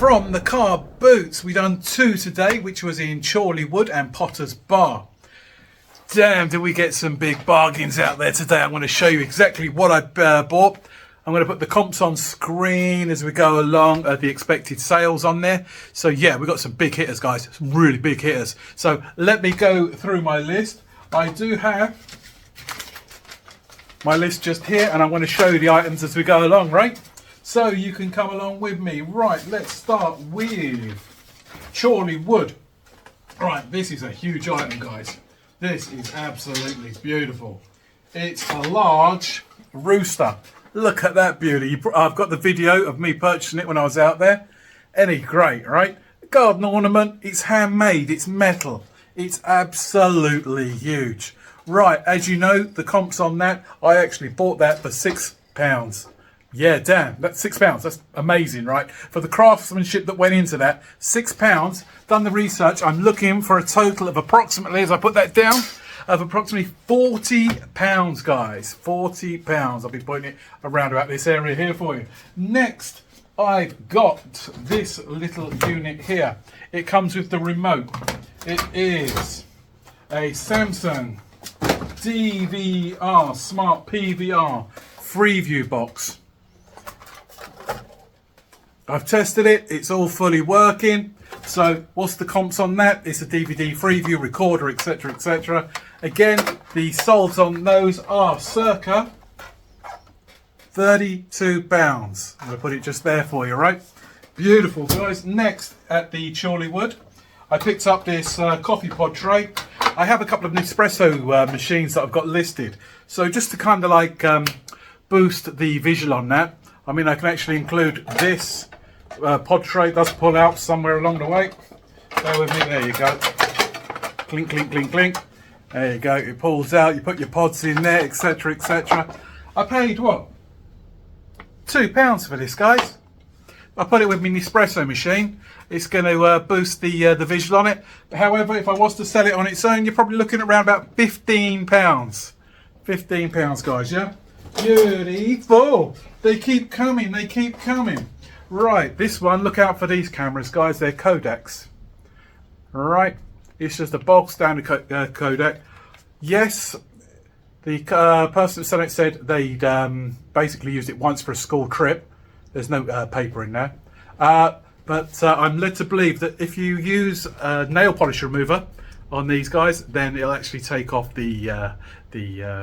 from the car boots. We done 2 today, which was in Chorleywood and Potter's Bar. Damn, did we get some big bargains out there today. I'm going to show you exactly what I bought. I'm going to put the comps on screen as we go along, the expected sales on there. So yeah, we got some big hitters, guys, some really big hitters. So let me go through my list. I do have my list just here, and I'm going to show you the items as we go along, right? So you can come along with me. Right, let's start with Chorleywood. Right, this is a huge item, guys. This is absolutely beautiful. It's a large rooster. Look at that beauty. I've got the video of me purchasing it when I was out there. Any great, right? Garden ornament. It's handmade. It's metal. It's absolutely huge. Right, as you know, the comps on that, I actually bought that for £6. Yeah, damn, that's £6. That's amazing, right? For the craftsmanship that went into that, £6. Done the research. I'm looking for a total of approximately, as I put that down, of approximately £40, guys. £40. I'll be putting it around about this area here for you. Next, I've got this little unit here. It comes with the remote. It is a Samsung DVR Smart PVR Freeview box. I've tested it, it's all fully working. So what's the comps on that? It's a DVD Freeview recorder, etc, etc. Again, the solds on those are circa £32. I'm going to put it just there for you, right? Beautiful, guys. Next, at the Chorleywood, I picked up this coffee pod tray. I have a couple of Nespresso machines that I've got listed. So just to kind of like boost the visual on that, I mean, I can actually include this pod tray. It does pull out somewhere along the way. Bear with me. There you go. Clink, clink, clink, clink. There you go. It pulls out. You put your pods in there, etc, etc. I paid, what? £2 for this, guys. I put it with my Nespresso machine. It's going to boost the visual on it. However, if I was to sell it on its own, you're probably looking at around about £15. £15, guys, yeah? Beautiful. They keep coming. They keep coming. Right, this one, look out for these cameras, guys. They're Kodaks. Right, it's just a bog standard Kodak. Yes, the person selling it said they'd basically used it once for a school trip. There's no paper in there. But I'm led to believe that if you use a nail polish remover on these guys, then it'll actually take off the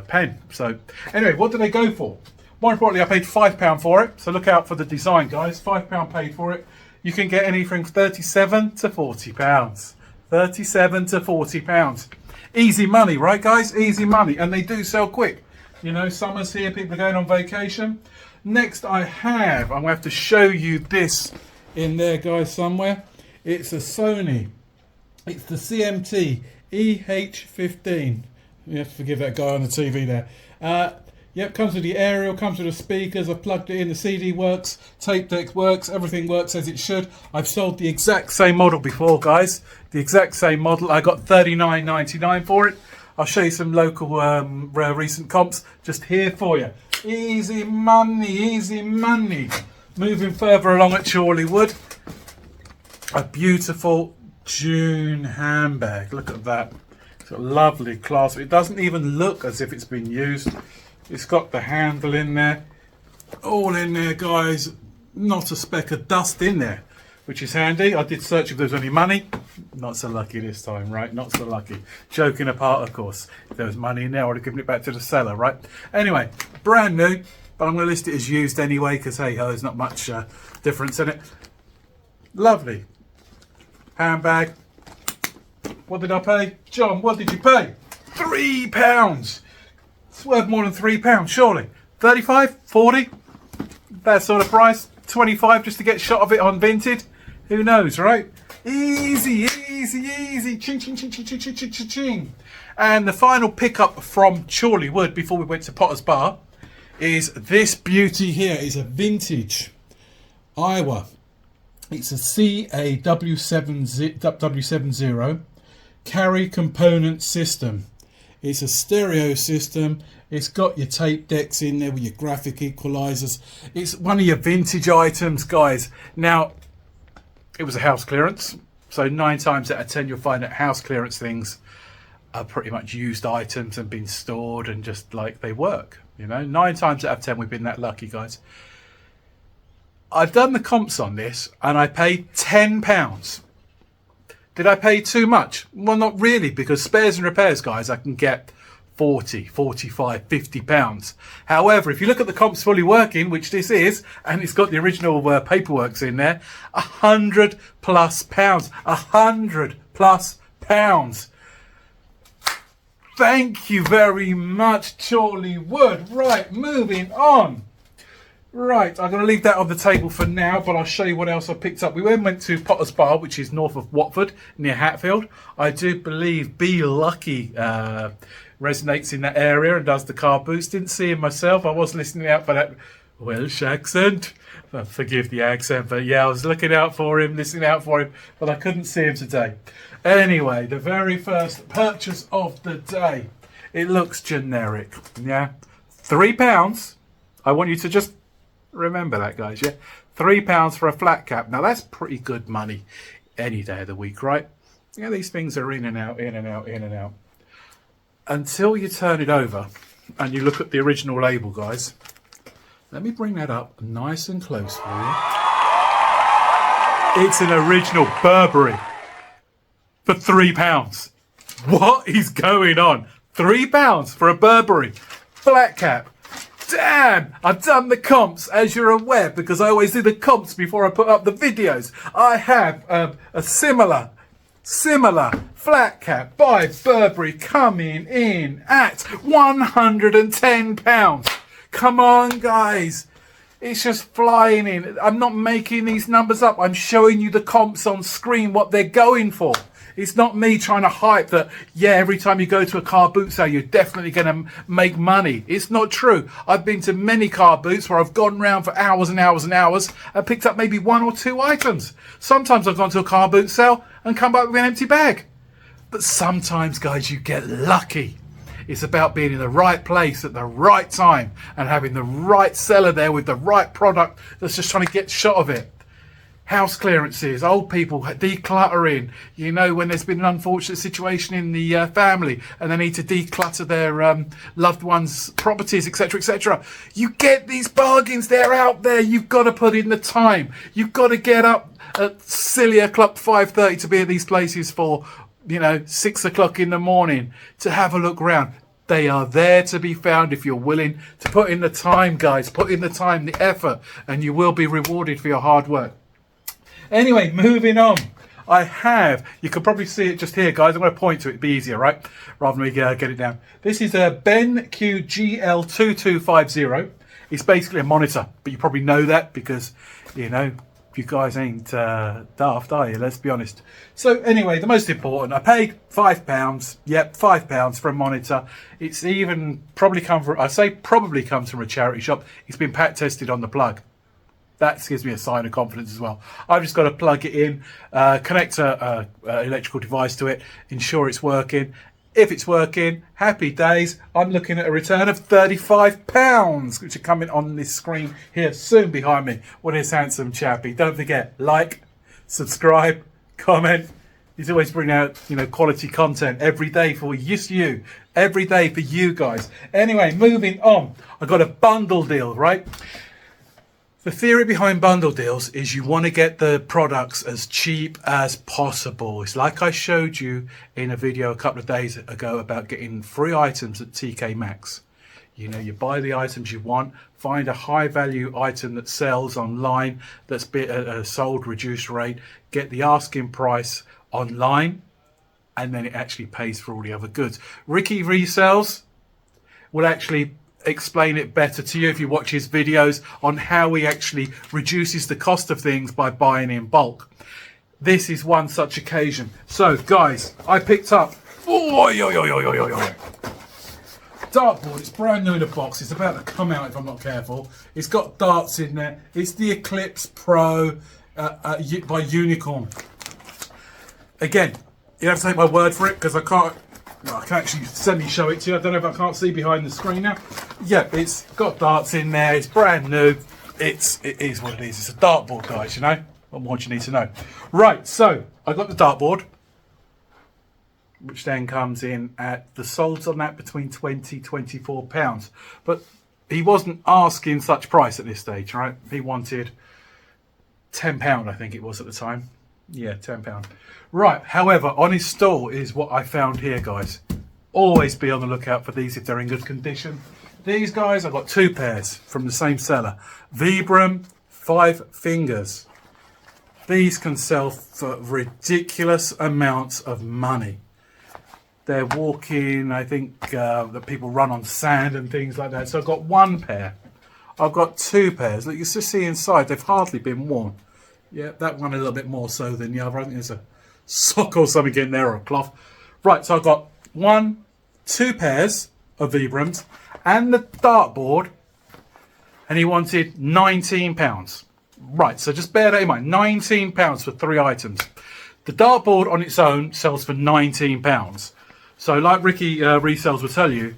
pen. So anyway, what do they go for? More importantly, I paid £5 for it. So look out for the design, guys. £5 paid for it. You can get anything from £37 to £40. £37 to £40. Easy money, right, guys? Easy money. And they do sell quick. You know, summer's here, people are going on vacation. Next I'm going to have to show you this in there, guys, somewhere. It's a Sony. It's the CMT EH15. You have to forgive that guy on the TV there. Yep, comes with the aerial, comes with the speakers. I've plugged it in, the CD works, tape deck works, everything works as it should. I've sold the exact same model before, guys. The exact same model. I got $39.99 for it. I'll show you some local recent comps just here for you. Easy money, easy money. Moving further along at Chorleywood, a beautiful June handbag. Look at that. It's got lovely clasp. It doesn't even look as if it's been used. It's got the handle in there. All in there, guys. Not a speck of dust in there, which is handy. I did search if there was any money. Not so lucky this time, right? Not so lucky. Joking apart, of course. If there was money in there, I would have given it back to the seller, right? Anyway, brand new, but I'm going to list it as used anyway, because hey ho, there's not much difference in it. Lovely handbag. What did I pay? John, what did you pay? £3. It's worth more than £3, surely. 35, 40, that sort of price. 25 just to get a shot of it on Vinted. Who knows, right? Easy, easy, easy. Ching, ching, ching, ching, ching, ching, ching, ching, ching. And the final pickup from Chorleywood before we went to Potter's Bar is this beauty here. It's a vintage Iowa. It's a CAW70 carry component system. It's a stereo system. It's got your tape decks in there with your graphic equalizers. It's one of your vintage items, guys. Now, it was a house clearance. So 9 times out of 10, you'll find that house clearance things are pretty much used items and been stored and just like they work. You know, 9 times out of 10, we've been that lucky, guys. I've done the comps on this and I paid £10. Did I pay too much? Well, not really, because spares and repairs, guys, I can get 40, 45, 50 pounds. However, if you look at the comps fully working, which this is, and it's got the original paperworks in there, £100 plus pounds, £100 plus pounds. Thank you very much, Chorley Wood. Right, moving on. Right, I'm going to leave that on the table for now, but I'll show you what else I picked up. We went to Potter's Bar, which is north of Watford, near Hatfield. I do believe Be Lucky resonates in that area and does the car boots. Didn't see him myself. I was listening out for that Welsh accent. Forgive the accent, but yeah, I was looking out for him, listening out for him, but I couldn't see him today. Anyway, the very first purchase of the day. It looks generic, yeah? £3. I want you to just remember that, guys, yeah? £3 for a flat cap. Now, that's pretty good money any day of the week, right? Yeah, these things are in and out, in and out, in and out. Until you turn it over and you look at the original label, guys. Let me bring that up nice and close for you. It's an original Burberry for £3. What is going on? £3 for a Burberry flat cap. Damn, I've done the comps, as you're aware, because I always do the comps before I put up the videos. I have a similar flat cap by Burberry coming in at £110. Come on, guys. It's just flying in. I'm not making these numbers up. I'm showing you the comps on screen, what they're going for. It's not me trying to hype that, yeah, every time you go to a car boot sale, you're definitely going to make money. It's not true. I've been to many car boots where I've gone around for hours and hours and hours and picked up maybe 1 or 2 items. Sometimes I've gone to a car boot sale and come back with an empty bag. But sometimes, guys, you get lucky. It's about being in the right place at the right time and having the right seller there with the right product that's just trying to get shot of it. House clearances, old people decluttering, you know, when there's been an unfortunate situation in the family and they need to declutter their loved ones' properties, etc., etc. You get these bargains, they're out there. You've got to put in the time. You've got to get up at silly o'clock, 5:30 to be at these places for, you know, 6 o'clock in the morning to have a look around. They are there to be found if you're willing to put in the time, guys. Put in the time, the effort, and you will be rewarded for your hard work. Anyway, moving on. You can probably see it just here, guys. I'm going to point to it. It'd be easier, right? Rather than me get it down. This is a BenQ GL2250. It's basically a monitor, but you probably know that because, you know, you guys ain't daft, are you? Let's be honest. So anyway, the most important, I paid £5. Yep, £5 for a monitor. It's even probably comes from a charity shop. It's been pack tested on the plug. That gives me a sign of confidence as well. I've just got to plug it in, connect a electrical device to it, ensure it's working. If it's working, happy days. I'm looking at a return of £35, which are coming on this screen here soon behind me. What is handsome chappy? Don't forget, like, subscribe, comment. He's always bringing out, you know, quality content every day for you. Every day for you guys. Anyway, moving on. I got a bundle deal, right? The theory behind bundle deals is you want to get the products as cheap as possible. It's like I showed you in a video a couple of days ago about getting free items at TK Maxx. You know, you buy the items you want, find a high value item that sells online, that's sold reduced rate, get the asking price online, and then it actually pays for all the other goods. Ricky Resells will actually explain it better to you if you watch his videos on how he actually reduces the cost of things by buying in bulk. This is one such occasion. So guys, I picked up dartboard. It's brand new in the box. It's about to come out if I'm not careful. It's got darts in there. It's the Eclipse Pro by Unicorn. Again, you have to take my word for it because I can actually semi-show it to you. I don't know if I can't see behind the screen now. Yeah, it's got darts in there. It's brand new. It is what it is. It's a dartboard, guys, you know. What more do you need to know? Right, so I got the dartboard, which then comes in at the solds on that between £20-24. But he wasn't asking such price at this stage, right? He wanted £10, I think it was at the time. Yeah, £10. Right, however, on his stall is what I found here, guys. Always be on the lookout for these if they're in good condition. These guys, I got 2 pairs from the same seller. Vibram 5 fingers. These can sell for ridiculous amounts of money. They're walking, I think, that people run on sand and things like that. So I've got 1 pair. I've got 2 pairs. Look, you can see inside, they've hardly been worn. Yeah, that one a little bit more so than the other. I think there's a sock or something in there or a cloth. Right, so I've got 2 pairs of Vibrams and the dartboard, and he wanted £19. Right, so just bear that in mind, £19 for 3 items. The dartboard on its own sells for £19. So like Ricky Resells will tell you,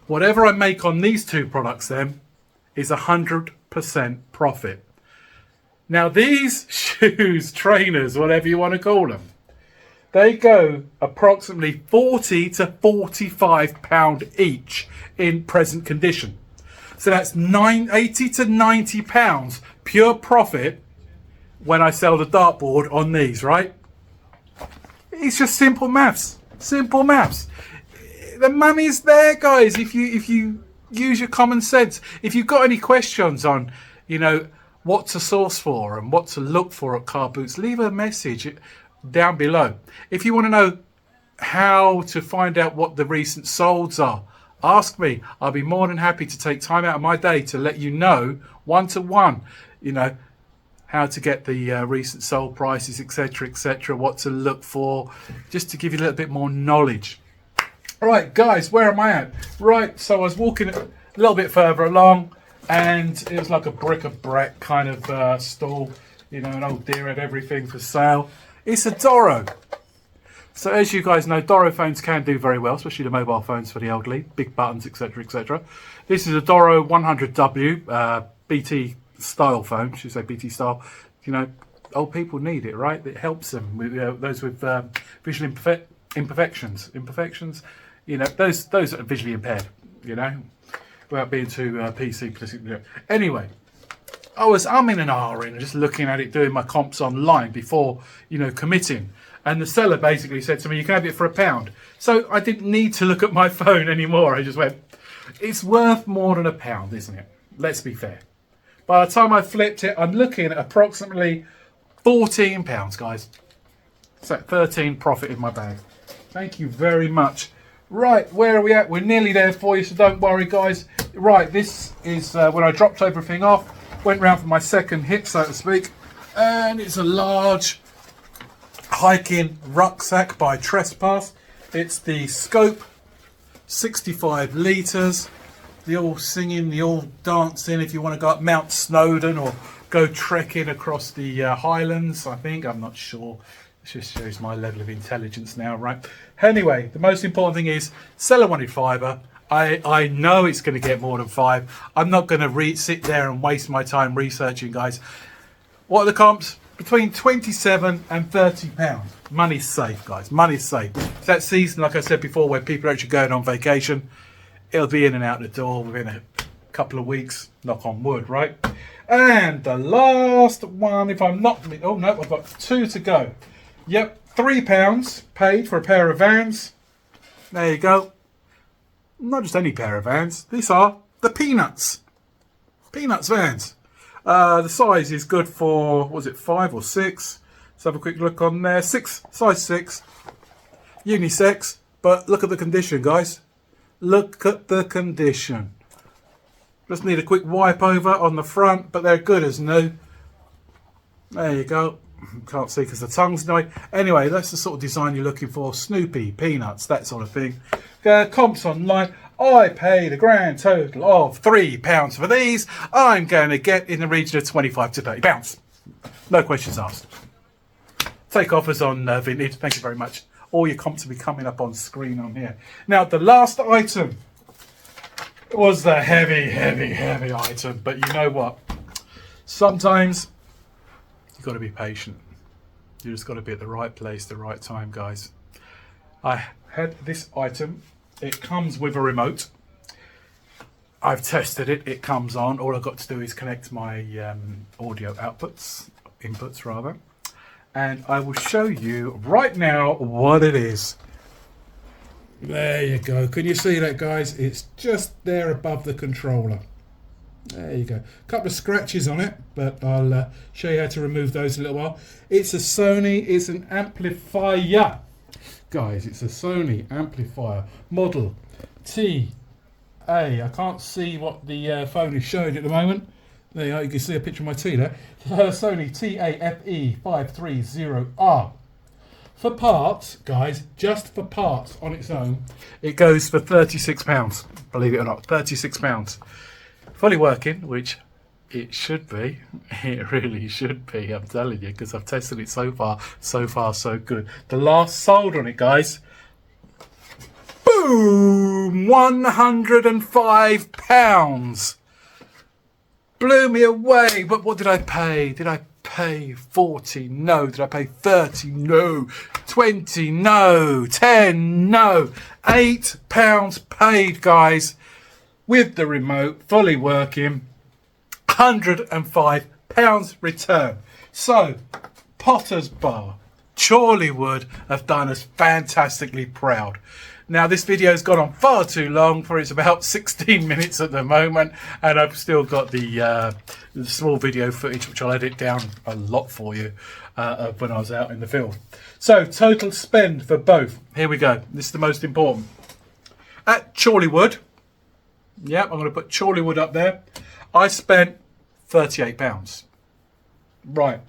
whatever I make on these 2 products then is 100% profit. Now these shoes, trainers, whatever you want to call them, they go approximately £40 to £45 each in present condition. So that's £80 to £90 pure profit when I sell the dartboard on these, right? It's just simple maths. Simple maths. The money's there, guys, if you use your common sense. If you've got any questions on, you know, what to source for and what to look for at car boots, leave a message down below. If you want to know how to find out what the recent solds are, ask me. I'll be more than happy to take time out of my day to let you know one-to-one, you know, how to get the recent sold prices, etc., what to look for, just to give you a little bit more knowledge. All right, guys, where am I at? Right, so I was walking a little bit further along, and it was like a bric-a-brac kind of stall. You know, an old dear had everything for sale. It's a Doro. So as you guys know, Doro phones can do very well, especially the mobile phones for the elderly, big buttons, etc. This is a Doro 100W BT style phone, should say BT style. You know, old people need it, right? It helps them with those with visual imperfections. You know, those that are visually impaired. You know, without being too PC politically. Anyway, I was umming and ahhing, just looking at it, doing my comps online before, you know, committing. And the seller basically said to me, you can have it for £1. So I didn't need to look at my phone anymore. I just went, it's worth more than £1, isn't it? Let's be fair. By the time I flipped it, I'm looking at approximately £14, guys. So 13 profit in my bag. Thank you very much. Right, where are we at? We're nearly there for you, so don't worry, guys. Right, this is when I dropped everything off, went round for my second hit, so to speak, and it's a large hiking rucksack by Trespass. It's the Scope, 65 litres. The all singing, the all dancing. If you want to go up Mount Snowdon or go trekking across the Highlands, I think, I'm not sure. It just shows my level of intelligence now, right? Anyway, the most important thing is seller wanted £5. I know it's going to get more than £5. I'm not going to sit there and waste my time researching, guys. What are the comps? Between £27 and £30. Money's safe, guys. Money's safe. It's that season, like I said before, where people are actually going on vacation. It'll be in and out the door within a couple of weeks. Knock on wood, right? And the last one, if I'm not... Oh, no, I've got 2 to go. Yep, £3 paid for a pair of Vans. There you go. Not just any pair of Vans. These are the Peanuts. Peanuts Vans. The size is good for, was it 5 or 6? Let's have a quick look on there. 6, size 6. Unisex. But look at the condition, guys. Look at the condition. Just need a quick wipe over on the front, but they're good as new. There you go. Can't see because the tongue's annoying. Anyway, that's the sort of design you're looking for. Snoopy, Peanuts, that sort of thing. Comps online. I paid a grand total of £3 for these. I'm going to get in the region of £25 to £30. No questions asked. Take offers on Vinted. Thank you very much. All your comps will be coming up on screen on here. Now, the last item was the heavy item. But you know what? Sometimes you got to be patient. You just got to be at the right place, the right time, guys. I had this item. It comes with a remote. I've tested it. It comes on. All I've got to do is connect my audio inputs rather. And I will show you right now what it is. There you go. Can you see that, guys? It's just there above the controller. There you go. A couple of scratches on it, but I'll show you how to remove those in a little while. It's a Sony. It's an amplifier. Guys, it's a Sony amplifier. Model TA. I can't see what the phone is showing at the moment. There you go. You can see a picture of my T there. Sony TAFE530R. For parts, guys, just for parts on its own, it goes for £36. Believe it or not, £36. Fully working, which it should be. It really should be, I'm telling you, because I've tested it so far, so good. The last sold on it, guys, boom, £105. Blew me away. But what did I pay? Did I pay 40? No. Did I pay 30? No. 20? No. 10? No. £8 paid, guys, with the remote, fully working. £105 return. So, Potter's Bar, Chorleywood have done us fantastically proud. Now, this video has gone on far too long, for it's about 16 minutes at the moment, and I've still got the small video footage, which I'll edit down a lot for you of when I was out in the field. So, total spend for both. Here we go. This is the most important. At Chorleywood, yep, I'm going to put Chorleywood up there. I spent £38. Right.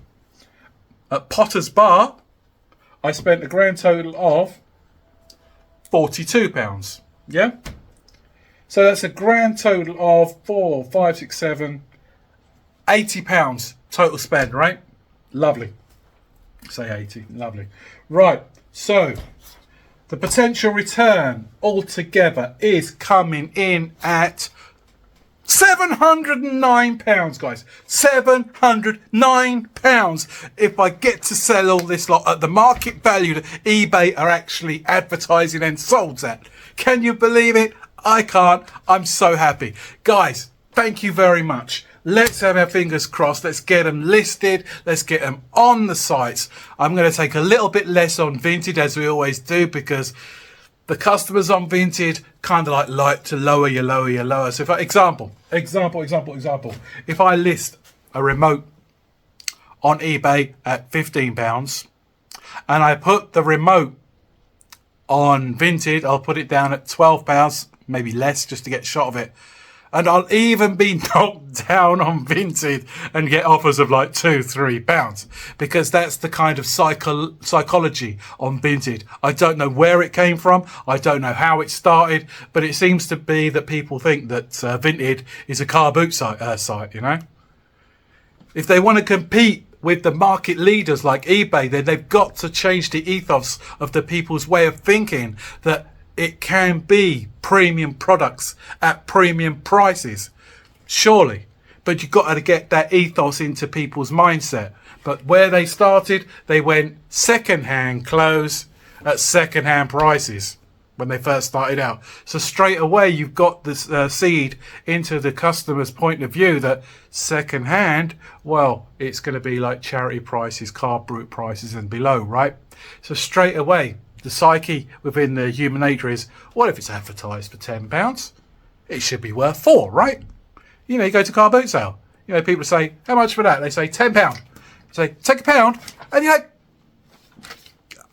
At Potter's Bar, I spent a grand total of £42. Yeah? So that's a grand total of £80 total spend, right? Lovely. Say 80. Lovely. Right. So the potential return altogether is coming in at £709, guys. £709. If I get to sell all this lot at the market value that eBay are actually advertising and sold at. Can you believe it? I can't. I'm so happy. Guys, thank you very much. Let's have our fingers crossed. Let's get them listed. Let's get them on the sites. I'm going to take a little bit less on Vinted, as we always do, because the customers on Vinted kind of like to lower you. So if I, example. If I list a remote on eBay at £15 and I put the remote on Vinted, I'll put it down at £12, maybe less, just to get a shot of it. And I'll even be knocked down on Vinted and get offers of like £2-3, because that's the kind of psychology on Vinted. I don't know where it came from. I don't know how it started, but it seems to be that people think that Vinted is a car boot site, you know. If they want to compete with the market leaders like eBay, then they've got to change the ethos of the people's way of thinking that it can be premium products at premium prices, surely. But you've got to get that ethos into people's mindset. But where they started, they went second-hand clothes at second-hand prices when they first started out. So straight away, you've got this seed into the customer's point of view that second-hand, well, it's going to be like charity prices, car boot prices and below, right? So straight away, the psyche within the human nature is, what if it's advertised for £10? It should be worth £4, right? You know, you go to car boot sale. You know, people say, how much for that? They say £10. You say, take £1. And you're like,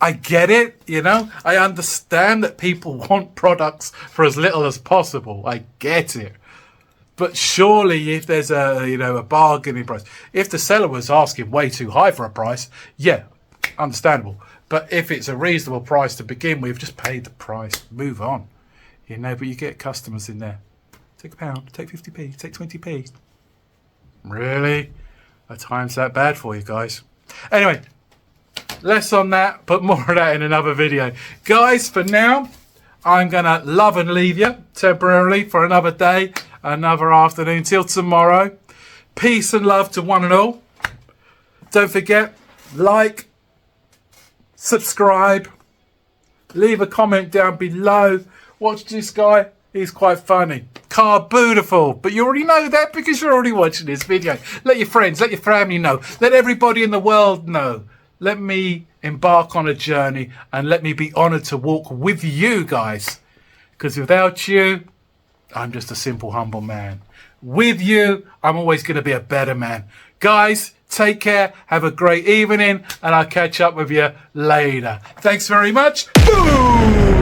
I get it, you know. I understand that people want products for as little as possible. I get it. But surely if there's a bargaining price, if the seller was asking way too high for a price, yeah, understandable. But if it's a reasonable price to begin with, just pay the price, move on. You know, but you get customers in there. Take £1, take 50p, take 20p. Really? Are times that bad for you guys? Anyway, less on that, but more of that in another video. Guys, for now, I'm going to love and leave you temporarily for another day, another afternoon, till tomorrow. Peace and love to one and all. Don't forget, like, subscribe, leave a comment down below. Watch this guy, he's quite funny. Car beautiful, but you already know that because you're already watching this video. Let your friends, let your family know, let everybody in the world know. Let me embark on a journey and let me be honoured to walk with you guys, because without you, I'm just a simple, humble man. With you, I'm always going to be a better man. Guys, take care, have a great evening, and I'll catch up with you later. Thanks very much. Boom!